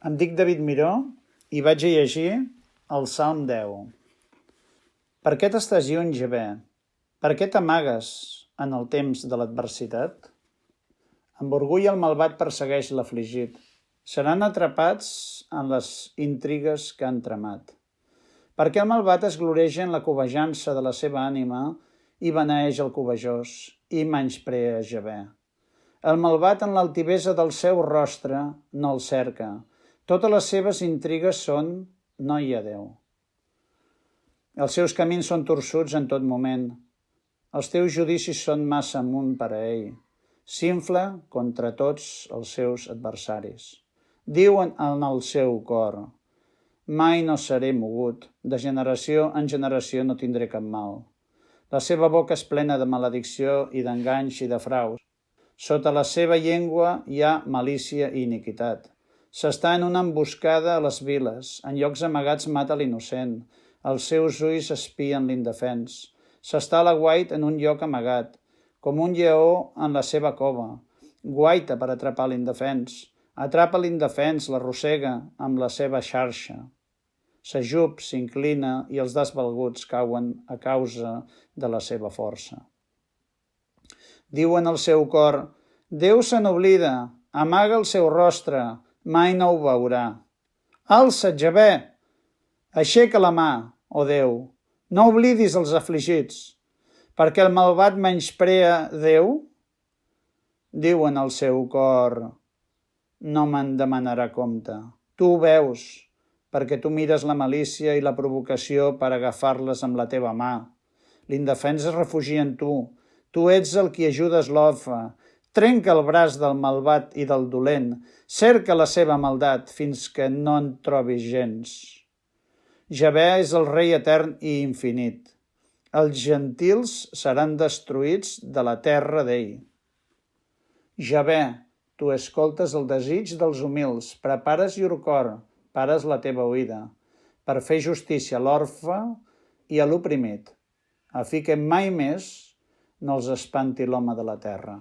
Em dic David Miró i vaig a llegir el Salm 10. Per què t'estàs lluny, Jahvé? Per què t'amagues en el temps de l'adversitat? Amb orgull el malvat persegueix l'afligit. Seran atrapats en les intrigues que han tramat. Perquè el malvat es gloreja en la cobejança de la seva ànima i beneeix el covejós i menysprea Jahvé. El malvat en l'altivesa del seu rostre no el cerca. Totes les seves intrigues són no hi ha Déu. Els seus camins són torçuts en tot moment. Els teus judicis són massa amunt per a ell. S'infla contra tots els seus adversaris. Diu en el seu cor: mai no seré mogut, de generació en generació no tindré cap mal. La seva boca és plena de maledicció i d'enganys i de fraus. Sota la seva llengua hi ha malícia i iniquitat. S'està en una emboscada a les viles, en llocs amagats mata l'innocent, els seus ulls espien l'indefens. S'està a l'aguait en un lloc amagat, com un lleó en la seva cova. Guaita per atrapar l'indefens. Atrapa l'indefens, l'arrossega amb la seva xarxa. S'ajup, s'inclina i els desvalguts cauen a causa de la seva força. Diu en el seu cor: Déu se n'oblida, amaga el seu rostre, mai no ho veurà. Alça't, Jahvé! Aixeca la mà, ó Déu! No oblidis els afligits, perquè el malvat menysprea Déu. Diu en el seu cor: no me'n demanarà compte. Tu ho veus, perquè tu mires la malícia i la provocació per agafar-les amb la teva mà. L'indefens es refugia en tu. Tu ets el qui ajudes l'orfe. Trenca el braç del malvat i del dolent. Cerca la seva maldat fins que no en trobis gens. Jahvé és el rei etern i infinit. Els gentils seran destruïts de la terra d'ell. Jahvé, tu escoltes el desig dels humils, prepares llur cor, pares la teva oïda, per fer justícia a l'orfe i a l'oprimit, a fi que mai més no els espanti l'home de la terra.